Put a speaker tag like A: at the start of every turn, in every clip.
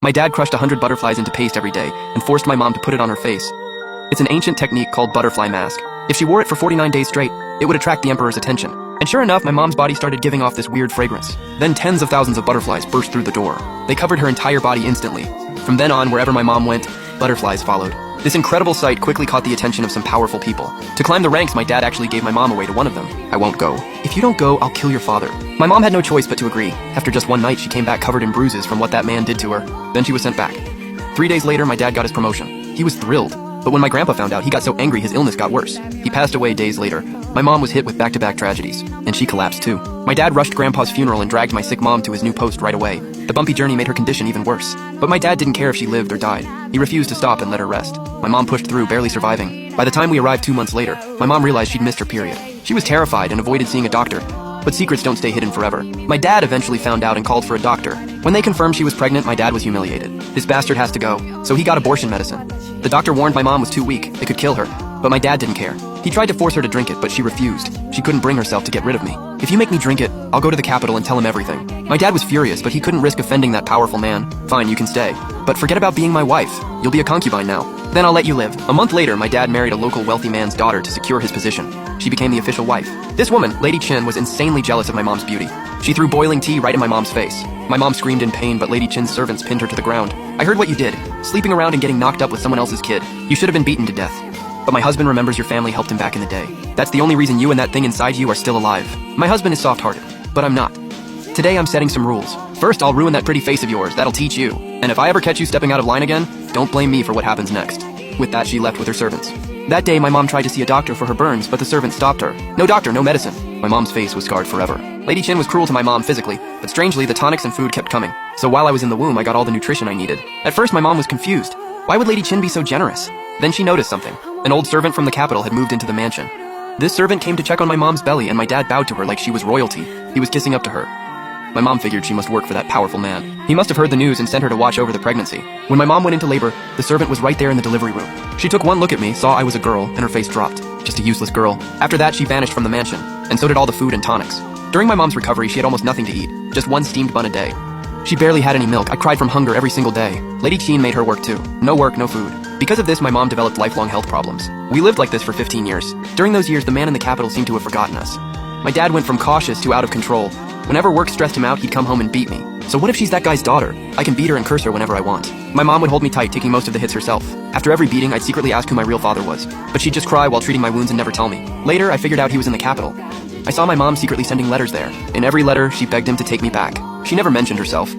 A: My dad crushed 100 butterflies into paste every day and forced my mom to put it on her face. It's an ancient technique called butterfly mask. If she wore it for 49 days straight, it would attract the emperor's attention. And sure enough, my mom's body started giving off this weird fragrance. Then tens of thousands of butterflies burst through the door. They covered her entire body instantly. From then on, wherever my mom went, butterflies followed. This incredible sight quickly caught the attention of some powerful people. To climb the ranks, my dad actually gave my mom away to one of them. I won't go. If you don't go, I'll kill your father. My mom had no choice but to agree. After just one night, she came back covered in bruises from what that man did to her. Then she was sent back. 3 days later, my dad got his promotion. He was thrilled. But when my grandpa found out, he got so angry his illness got worse. He passed away days later. My mom was hit with back-to-back tragedies, and she collapsed too. My dad rushed grandpa's funeral and dragged my sick mom to his new post right away. The bumpy journey made her condition even worse. But my dad didn't care if she lived or died. He refused to stop and let her rest. My mom pushed through, barely surviving. By the time we arrived 2 months later, my mom realized she'd missed her period. She was terrified and avoided seeing a doctor. But secrets don't stay hidden forever. My dad eventually found out and called for a doctor. When they confirmed she was pregnant, my dad was humiliated. This bastard has to go, so he got abortion medicine. The doctor warned my mom was too weak, it could kill her. But my dad didn't care. He tried to force her to drink it, but she refused. She couldn't bring herself to get rid of me. If you make me drink it, I'll go to the Capitol and tell him everything. My dad was furious, but he couldn't risk offending that powerful man. Fine, you can stay. But forget about being my wife. You'll be a concubine now. Then I'll let you live. A month later, my dad married a local wealthy man's daughter to secure his position. She became the official wife. This woman, Lady Chin, was insanely jealous of my mom's beauty. She threw boiling tea right in my mom's face. My mom screamed in pain, but Lady Chin's servants pinned her to the ground. I heard what you did. Sleeping around and getting knocked up with someone else's kid. You should have been beaten to death. But my husband remembers your family helped him back in the day. That's the only reason you and that thing inside you are still alive. My husband is soft-hearted, but I'm not. Today I'm setting some rules. First, I'll ruin that pretty face of yours. That'll teach you. And if I ever catch you stepping out of line again, don't blame me for what happens next. With that, she left with her servants. That day, my mom tried to see a doctor for her burns, but the servant stopped her. No doctor, no medicine. My mom's face was scarred forever. Lady Chin was cruel to my mom physically, but strangely, the tonics and food kept coming. So while I was in the womb, I got all the nutrition I needed. At first, my mom was confused. Why would Lady Chin be so generous? Then she noticed something. An old servant from the capital had moved into the mansion. This servant came to check on my mom's belly, and my dad bowed to her like she was royalty. He was kissing up to her. My mom figured she must work for that powerful man. He must have heard the news and sent her to watch over the pregnancy. When my mom went into labor, the servant was right there in the delivery room. She took one look at me, saw I was a girl, and her face dropped. Just a useless girl. After that, she vanished from the mansion, and so did all the food and tonics. During my mom's recovery, she had almost nothing to eat, just one steamed bun a day. She barely had any milk. I cried from hunger every single day. Lady Chin made her work too. No work, no food. Because of this, my mom developed lifelong health problems. We lived like this for 15 years. During those years, the man in the capital seemed to have forgotten us. My dad went from cautious to out of control. Whenever work stressed him out, he'd come home and beat me. So what if she's that guy's daughter? I can beat her and curse her whenever I want. My mom would hold me tight, taking most of the hits herself. After every beating, I'd secretly ask who my real father was. But she'd just cry while treating my wounds and never tell me. Later, I figured out he was in the capital. I saw my mom secretly sending letters there. In every letter, she begged him to take me back. She never mentioned herself,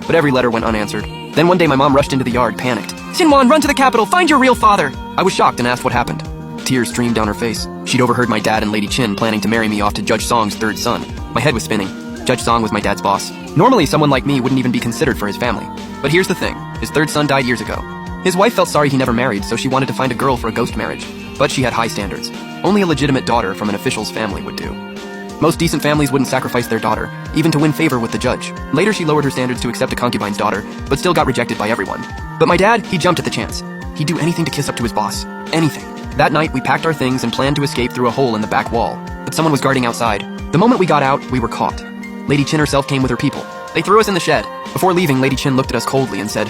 A: but every letter went unanswered. Then one day my mom rushed into the yard, panicked. "Xinwan, run to the capital, find your real father!" I was shocked and asked what happened. Tears streamed down her face. She'd overheard my dad and Lady Chin planning to marry me off to Judge Song's third son. My head was spinning. Judge Song was my dad's boss. Normally, someone like me wouldn't even be considered for his family. But here's the thing, his third son died years ago. His wife felt sorry he never married, so she wanted to find a girl for a ghost marriage. But she had high standards. Only a legitimate daughter from an official's family would do. Most decent families wouldn't sacrifice their daughter, even to win favor with the judge. Later, she lowered her standards to accept a concubine's daughter, but still got rejected by everyone. But my dad, he jumped at the chance. He'd do anything to kiss up to his boss. Anything. That night, we packed our things and planned to escape through a hole in the back wall. But someone was guarding outside. The moment we got out, we were caught. Lady Chin herself came with her people. They threw us in the shed. Before leaving, Lady Chin looked at us coldly and said,